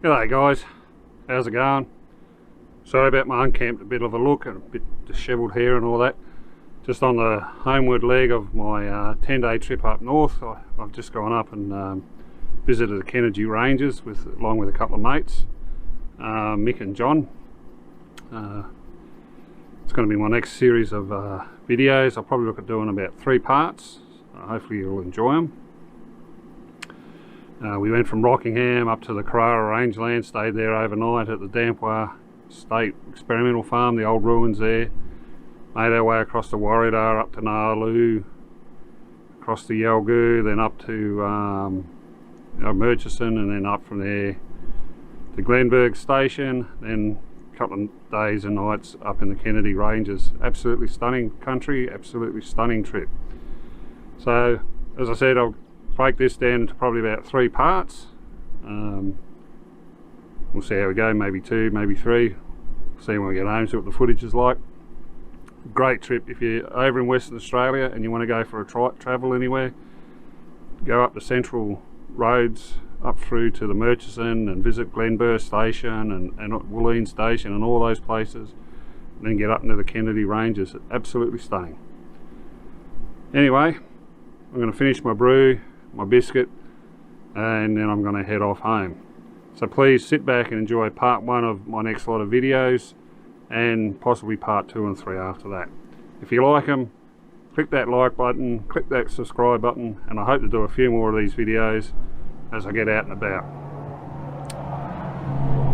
G'day guys, how's it going? Sorry about my uncamped a bit of a look and a bit dishevelled hair and all that. Just on the homeward leg of my 10-day trip up north, I've just gone up and visited the Kennedy Ranges along with a couple of mates, Mick and John. It's going to be my next series of videos. I'll probably look at doing about 3 parts. Hopefully you'll enjoy them. We went from Rockingham up to the Karara Rangelands, stayed there overnight at the Dampwa State Experimental Farm, the old ruins there. Made our way across the Warriedar up to Nalu, across the Yalgoo, then up to Murchison, and then up from there to Glenberg Station, then a couple of days and nights up in the Kennedy Ranges. Absolutely stunning country, absolutely stunning trip. So, as I said, I'll break this down into probably about 3 parts. We'll see how we go, maybe 2, maybe 3. See when we get home, see what the footage is like. Great trip. If you're over in Western Australia and you want to go for a travel anywhere, go up the central roads up through to the Murchison and visit Glenberg Station and Woolleen Station and all those places, and then get up into the Kennedy Ranges. Absolutely stunning. Anyway, I'm going to finish my brew, my biscuit, and then I'm going to head off home. So please sit back and enjoy part 1 of my next lot of videos, and possibly part 2 and 3 after that. If you like them, click that like button, click that subscribe button, and I hope to do a few more of these videos as I get out and about.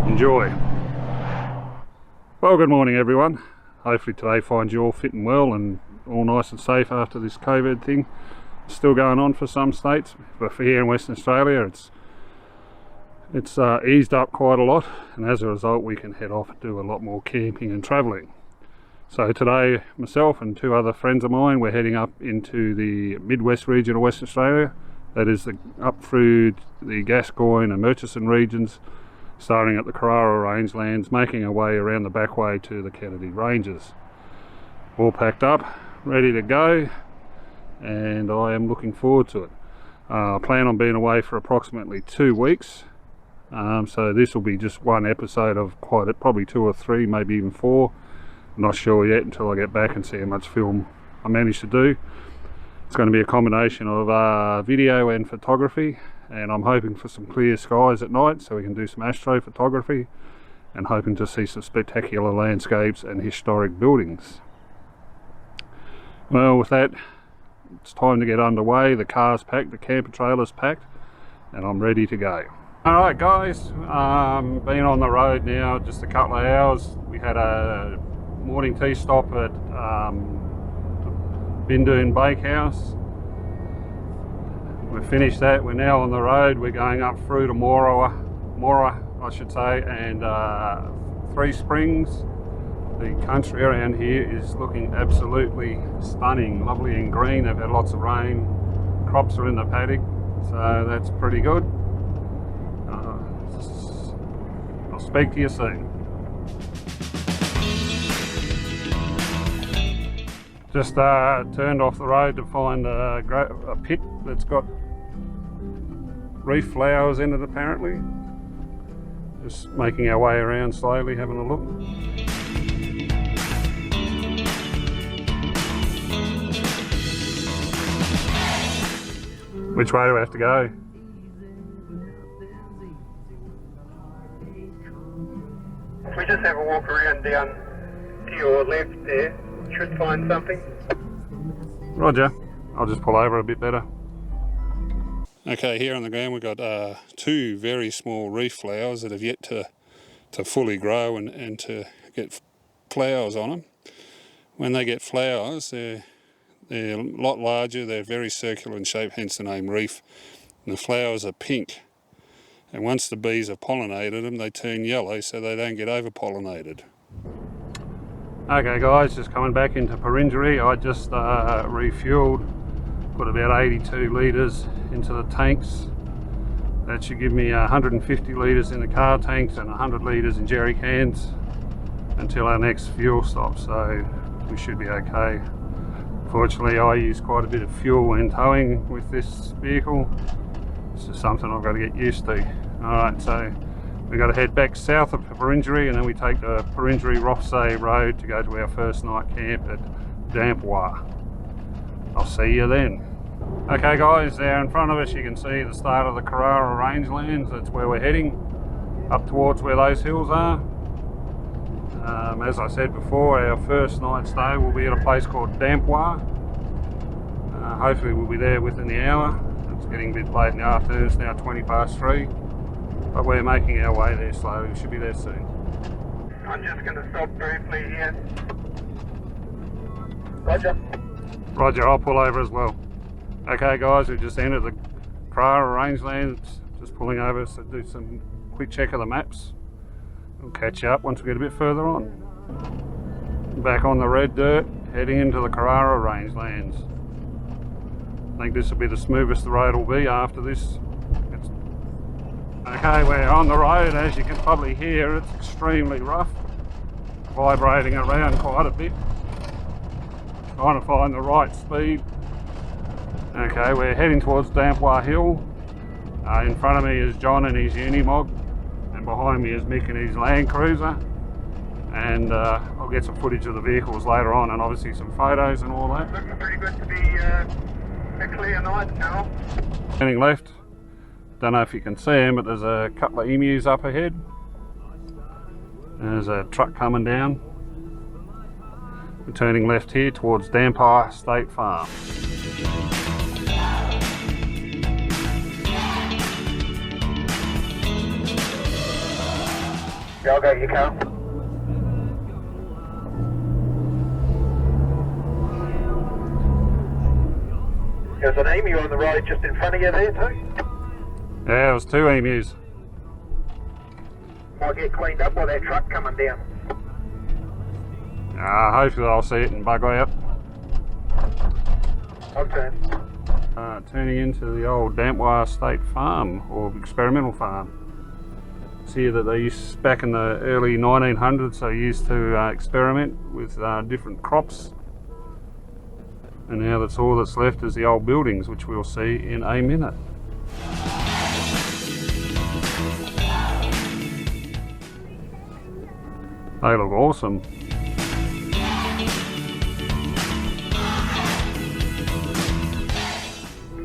Enjoy. Well, good morning everyone. Hopefully today finds you all fit and well and all nice and safe after this COVID thing. It's still going on for some states, but for here in Western Australia it's eased up quite a lot, and as a result we can head off and do a lot more camping and travelling. So today myself and 2 other friends of mine, we're heading up into the Midwest region of Western Australia, that is up through the Gascoyne and Murchison regions, starting at the Karara Rangelands, making our way around the back way to the Kennedy Ranges. All packed up, ready to go, and I am looking forward to it. I plan on being away for approximately 2 weeks. So this will be just one episode of probably 2 or 3, maybe even 4. I'm not sure yet until I get back and see how much film I manage to do. It's going to be a combination of video and photography, and I'm hoping for some clear skies at night so we can do some astrophotography, and hoping to see some spectacular landscapes and historic buildings. Well, with that, it's time to get underway. The car's packed, the camper trailer's packed, and I'm ready to go. Alright guys, been on the road now just a couple of hours. We had a morning tea stop at Bindoon Bakehouse. We've finished that, we're now on the road. We're going up through to Mora I should say, and 3 Springs. The country around here is looking absolutely stunning, lovely and green. They've had lots of rain, crops are in the paddock, so that's pretty good. I'll speak to you soon. Just turned off the road to find a pit that's got reef flowers in it apparently. Just making our way around slowly, having a look. Which way do we have to go? We just have a walk around down to your left there. Should find something. Roger. I'll just pull over a bit better. Okay, here on the ground we've got 2 very small reef flowers that have yet to fully grow and to get flowers on them. When they get flowers, they're a lot larger, they're very circular in shape, hence the name reef, and the flowers are pink. And once the bees have pollinated them, they turn yellow so they don't get over-pollinated. Okay guys, just coming back into Perenjori. I just refueled, put about 82 litres into the tanks. That should give me 150 litres in the car tanks and 100 litres in jerry cans until our next fuel stop, so we should be okay. Fortunately, I use quite a bit of fuel when towing with this vehicle. It's just something I've got to get used to. Alright, so We've got to head back south of Perenjori and then we take the Perenjori-Rothsay Road to go to our first night camp at Dampwa. I'll see you then. Okay guys, there in front of us you can see the start of the Karara Rangelands. That's where we're heading, up towards where those hills are. As I said before, our first night stay will be at a place called Dampwa. Hopefully we'll be there within the hour. It's getting a bit late in the afternoon, it's now 3:20, but we're making our way there slowly. We should be there soon. I'm just going to stop briefly here. Roger. Roger, I'll pull over as well. Okay guys, we've just entered the Karara Rangelands, just pulling over to do some quick check of the maps. We'll catch you up once we get a bit further on. Back on the red dirt, heading into the Karara Rangelands. I think this will be the smoothest the road will be after this. Okay, we're on the road. As you can probably hear, it's extremely rough, vibrating around quite a bit, trying to find the right speed. Okay, we're heading towards Dampwa Hill. In front of me is John and his Unimog, and behind me is Mick and his Land Cruiser. And I'll get some footage of the vehicles later on, and obviously some photos and all that. Looking pretty good to be a clear night now. Turning left, don't know if you can see them, but there's a couple of emus up ahead. There's a truck coming down. We're turning left here towards Dampwa State Farm. Yeah, I'll go your car. There's an emu on the road just in front of you there too. Yeah, there was two emus. Might get cleaned up by that truck coming down. Hopefully I'll see it and bug out. I'll turn. Turning into the old Dampwa State Farm, or experimental farm. See that they used, back in the early 1900s, they used to experiment with different crops. And now that's all that's left is the old buildings, which we'll see in a minute. They look awesome.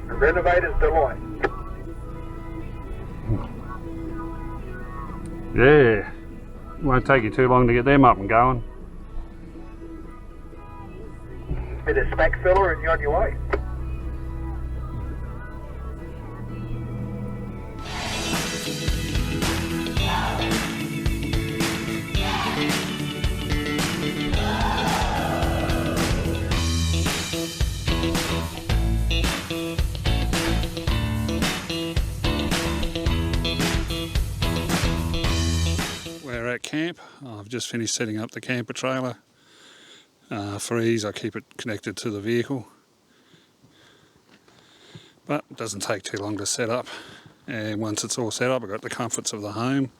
The renovator's delight. Yeah, won't take you too long to get them up and going. Bit of spack filler and you're on your way. We're at camp. I've just finished setting up the camper trailer. For ease I keep it connected to the vehicle, but it doesn't take too long to set up, and once it's all set up I've got the comforts of the home.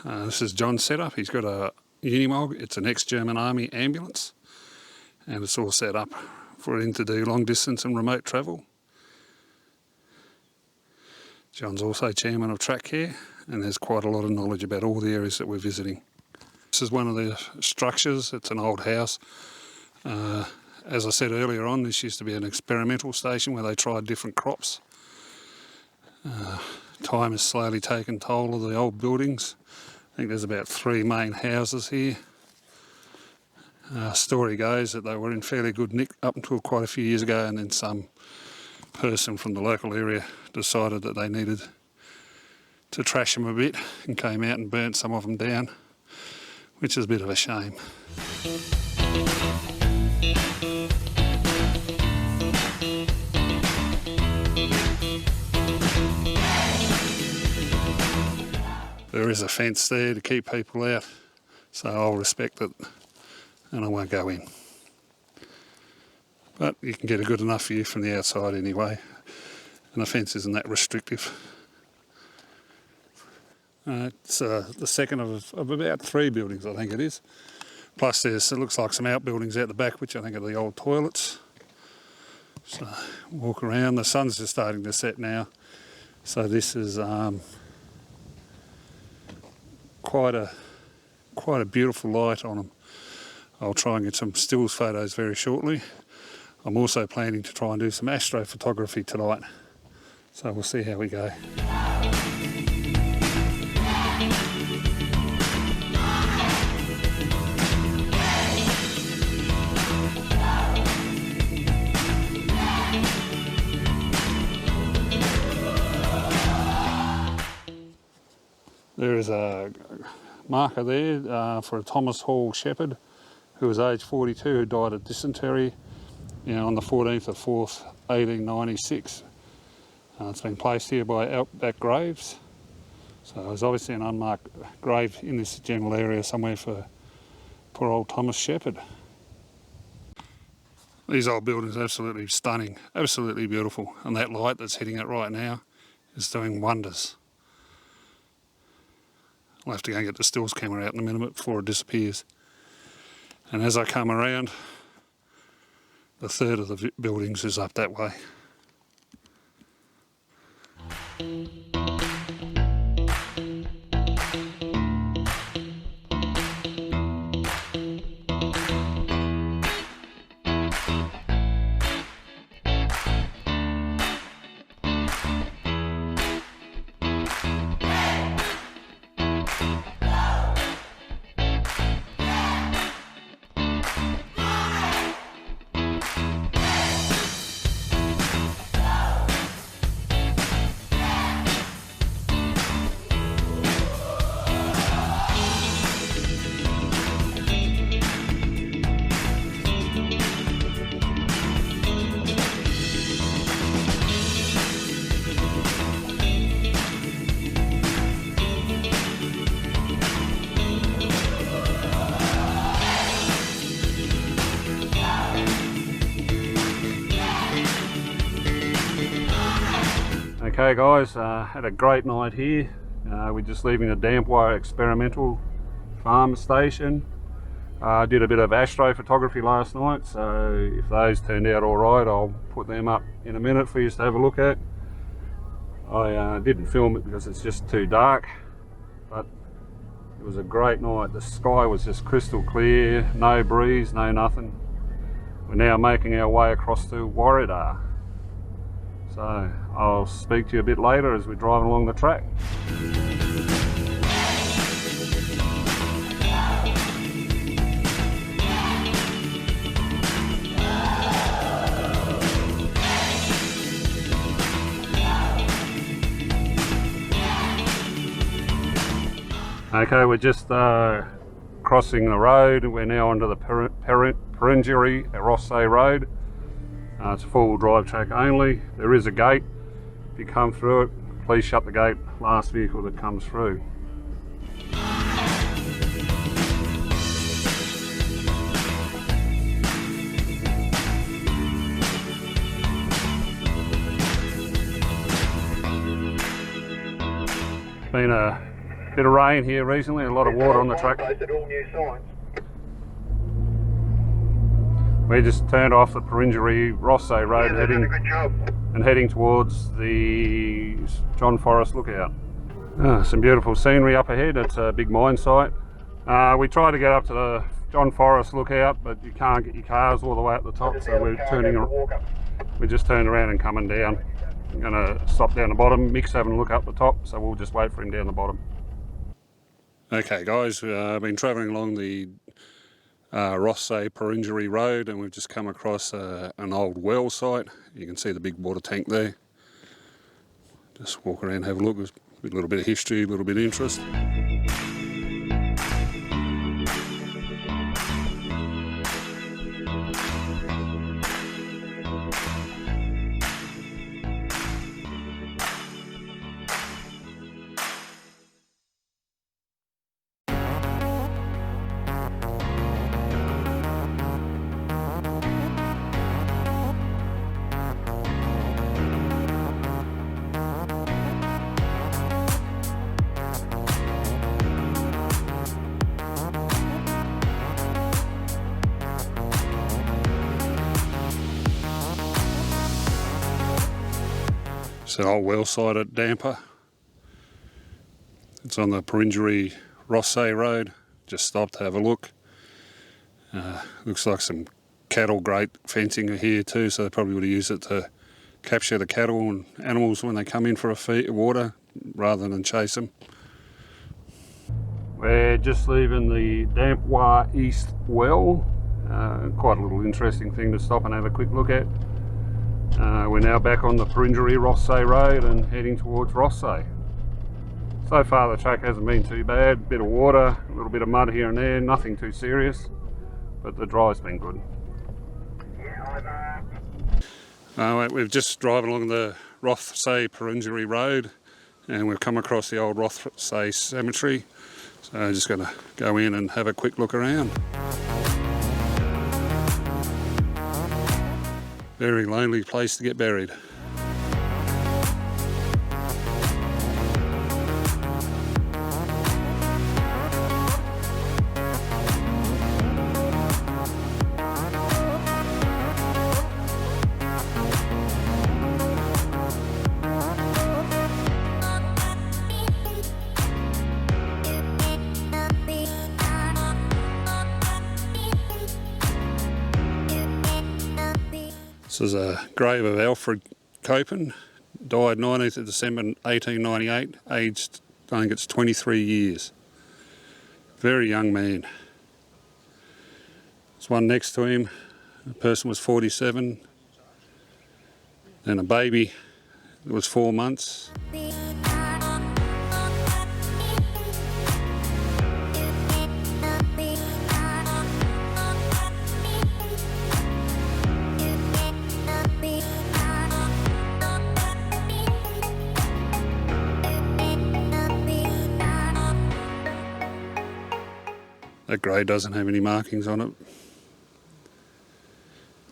This is John's setup. He's got a Unimog. It's an ex-German Army ambulance, and it's all set up for him to do long distance and remote travel. John's also chairman of Track Care, and there's quite a lot of knowledge about all the areas that we're visiting. This is one of the structures. It's an old house. As I said earlier on, this used to be an experimental station where they tried different crops. Time has slowly taken toll of the old buildings. I think there's about 3 main houses here. Story goes that they were in fairly good nick up until quite a few years ago, and then some person from the local area decided that they needed to trash them a bit and came out and burnt some of them down, which is a bit of a shame. There is a fence there to keep people out, so I'll respect it and I won't go in. But you can get a good enough view from the outside anyway, and the fence isn't that restrictive. It's the second of about 3 buildings, I think it is. Plus it looks like some outbuildings out the back, which I think are the old toilets. So walk around, the sun's just starting to set now. So this is quite a beautiful light on them. I'll try and get some stills photos very shortly. I'm also planning to try and do some astrophotography tonight, so we'll see how we go. There is a marker there for a Thomas Hall shepherd who was aged 42, who died of dysentery on the 14th of 4th, 1896. It's been placed here by Outback Graves. So there's obviously an unmarked grave in this general area somewhere for poor old Thomas Shepherd. These old buildings are absolutely stunning, absolutely beautiful, and that light that's hitting it right now is doing wonders. I'll have to go and get the stills camera out in a minute before it disappears. And as I come around, the third of the buildings is up that way. Okay guys, had a great night here. We're just leaving the Dampwa experimental farm station. Did a bit of astrophotography last night, so if those turned out alright, I'll put them up in a minute for you to have a look at. I didn't film it because it's just too dark, but it was a great night. The sky was just crystal clear, no breeze, no nothing. We're now making our way across to Warridar. So I'll speak to you a bit later as we're driving along the track. Okay, we're just crossing the road. We're now onto the Perringery Rossay Road. It's a four-wheel drive track only. There is a gate. If you come through it, please shut the gate. Last vehicle that comes through. Been a bit of rain here recently, a lot of water on the track. We just turned off the Perringery Rossay Road heading towards the John Forrest Lookout. Some beautiful scenery up ahead. It's a big mine site. We tried to get up to the John Forrest Lookout, but you can't get your cars all the way at the top, so we just turned around and coming down. I'm going to stop down the bottom. Mick's having a look up the top, so we'll just wait for him down the bottom. Okay guys, I've been travelling along the Rossay Perringery Road, and we've just come across an old well site. You can see the big water tank there. Just walk around, have a look. There's a little bit of history, a little bit of interest. It's an old well site at Dampwa. It's on the Perth Rangelands Road. Just stopped to have a look. Looks like some cattle grate fencing here too, so they probably would have used it to capture the cattle and animals when they come in for a feed, water, rather than chase them. We're just leaving the Dampwa East well. Quite a little interesting thing to stop and have a quick look at. We're now back on the Perth Rangelands Road and heading towards Rangelands. So far the track hasn't been too bad. Bit of water, a little bit of mud here and there, nothing too serious, but the drive's been good. We've just driven along the Rangelands Perth Road and we've come across the old Rangelands cemetery. So I'm just going to go in and have a quick look around. Very lonely place to get buried. This is a grave of Alfred Copen, died 19th of December 1898, aged, I think it's 23 years. Very young man. There's one next to him, the person was 47, and a baby that was 4 months. That grave doesn't have any markings on it.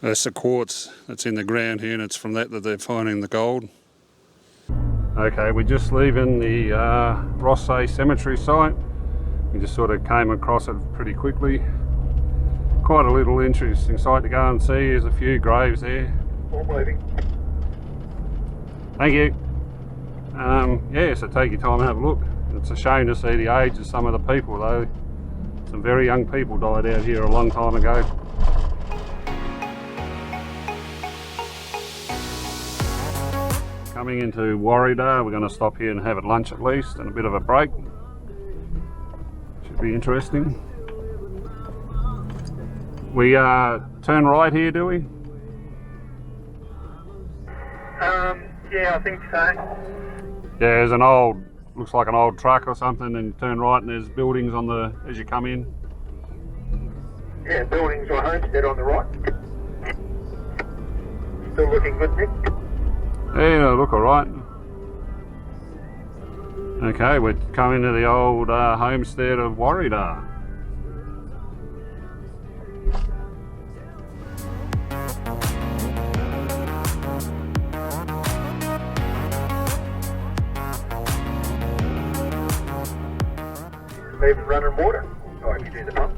That's the quartz that's in the ground here, and it's from that they're finding the gold. Okay, we're just leaving the Rangelands cemetery site. We just sort of came across it pretty quickly. Quite a little interesting site to go and see. There's a few graves there. All bleeding. Thank you. Yeah, so take your time and have a look. It's a shame to see the age of some of the people though. Some very young people died out here a long time ago. Coming into Warriedar, we're going to stop here and have a lunch at least and a bit of a break. Should be interesting. We turn right here, do we? Yeah, I think so. Yeah, there's an old, looks like an old truck or something, and you turn right and there's buildings on the, as you come in. Yeah, buildings or homestead on the right. Still looking good, Nick? Yeah, look alright. Okay, we're coming to the old homestead of Warridar. Even running water. Oh, I can do the pump.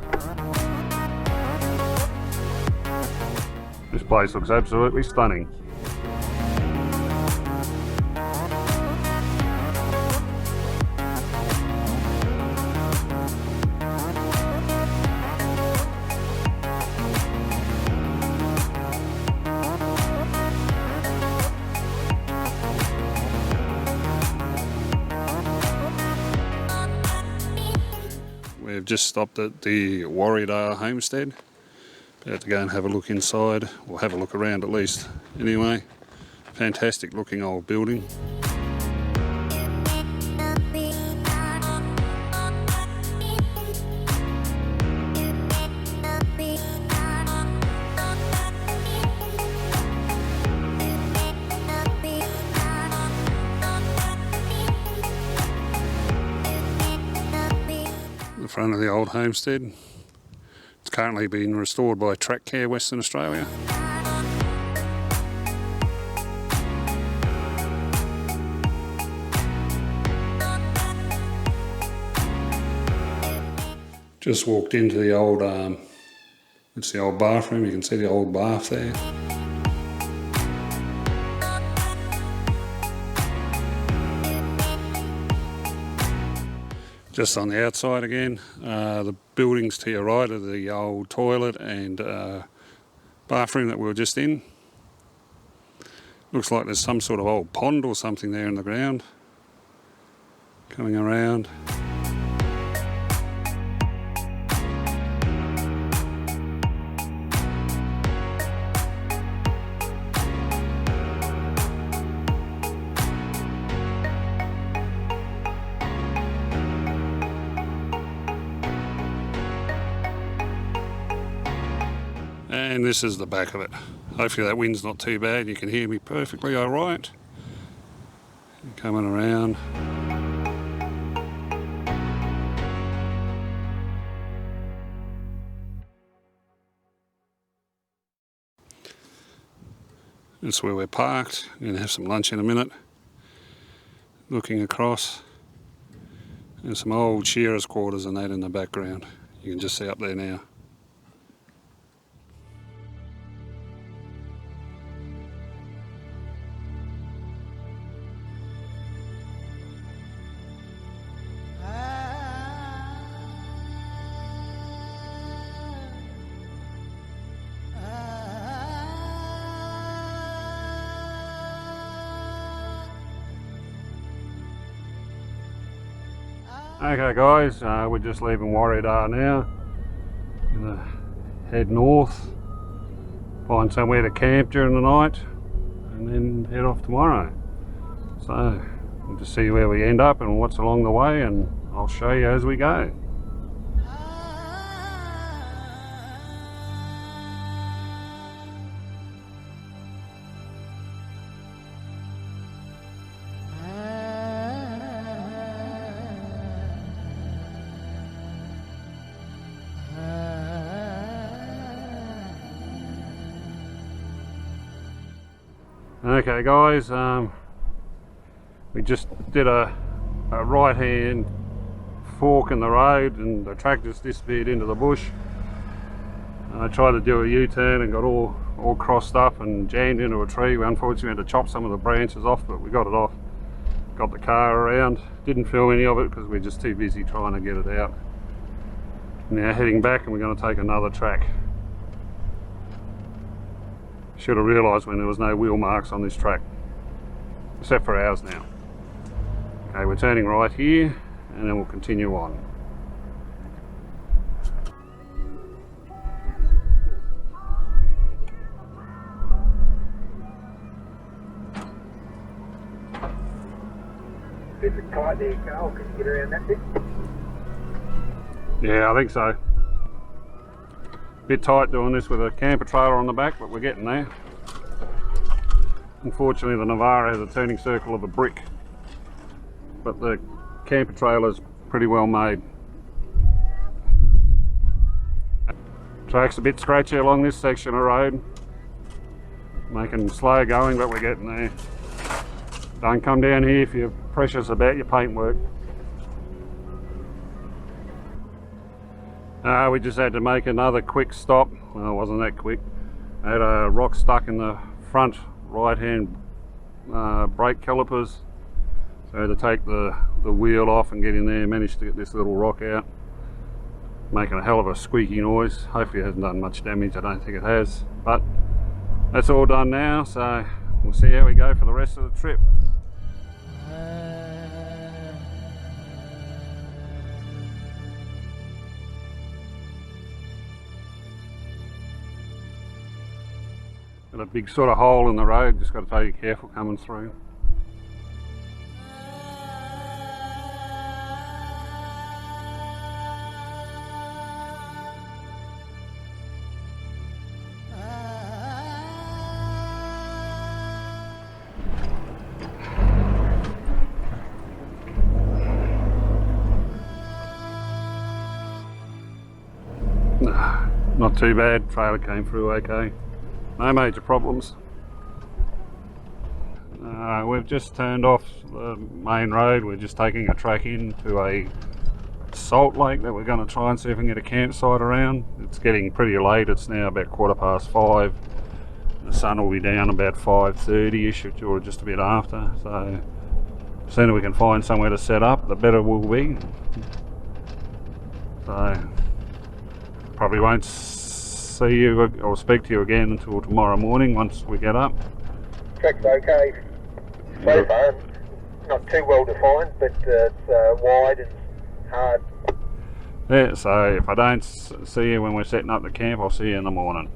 This place looks absolutely stunning. We've just stopped at the Warriedar homestead. About to go and have a look inside, or have a look around at least. Anyway, fantastic looking old building. The front of the old homestead. It's currently being restored by Track Care Western Australia. Just walked into the old, it's the old bathroom, you can see the old bath there. Just on the outside again, the buildings to your right are the old toilet and bathroom that we were just in. Looks like there's some sort of old pond or something there in the ground. Coming around. And this is the back of it. Hopefully that wind's not too bad. You can hear me perfectly alright. Coming around. That's where we're parked. We're going to have some lunch in a minute. Looking across. And some old shearers' quarters and that in the background. You can just see up there now. Okay guys, we're just leaving Warriedar now. Gonna head north, find somewhere to camp during the night, and then head off tomorrow. So we'll just see where we end up and what's along the way, and I'll show you as we go. Okay guys, we just did a right hand fork in the road and the track just disappeared into the bush. I tried to do a U-turn and got all crossed up and jammed into a tree. We unfortunately had to chop some of the branches off, but we got it off. Got the car around, didn't film any of it because we're just too busy trying to get it out. Now heading back, and we're going to take another track. Should have realised when there was no wheel marks on this track, except for ours now. Okay, we're turning right here and then we'll continue on. Bit tight there, Carl. Can you get around that bit? Yeah, I think so. Bit tight doing this with a camper trailer on the back, but we're getting there. Unfortunately the Navara has a turning circle of a brick, but the camper trailer's pretty well made. Track's a bit scratchy along this section of road, making slow going, but we're getting there. Don't come down here if you're precious about your paintwork. We just had to make another quick stop. Well, it wasn't that quick. I had a rock stuck in the front right hand brake calipers, so I had to take the wheel off and get in there. Managed to get this little rock out, making a hell of a squeaky noise. Hopefully it hasn't done much damage. I don't think it has, but that's all done now, so we'll see how we go for the rest of the trip. Got a big sort of hole in the road, just got to be careful coming through. Not too bad, trailer came through okay. No major problems. We've just turned off the main road. We're just taking a track in to a salt lake that we're going to try and see if we can get a campsite around. It's getting pretty late. It's now about 5:15. The sun will be down about 5:30ish or just a bit after. So the sooner we can find somewhere to set up, the better we'll be. So probably won't see you or speak to you again until tomorrow morning once we get up. Track's okay so far, not too well defined, but it's wide and hard. Yeah, so if I don't see you when we're setting up the camp, I'll see you in the morning.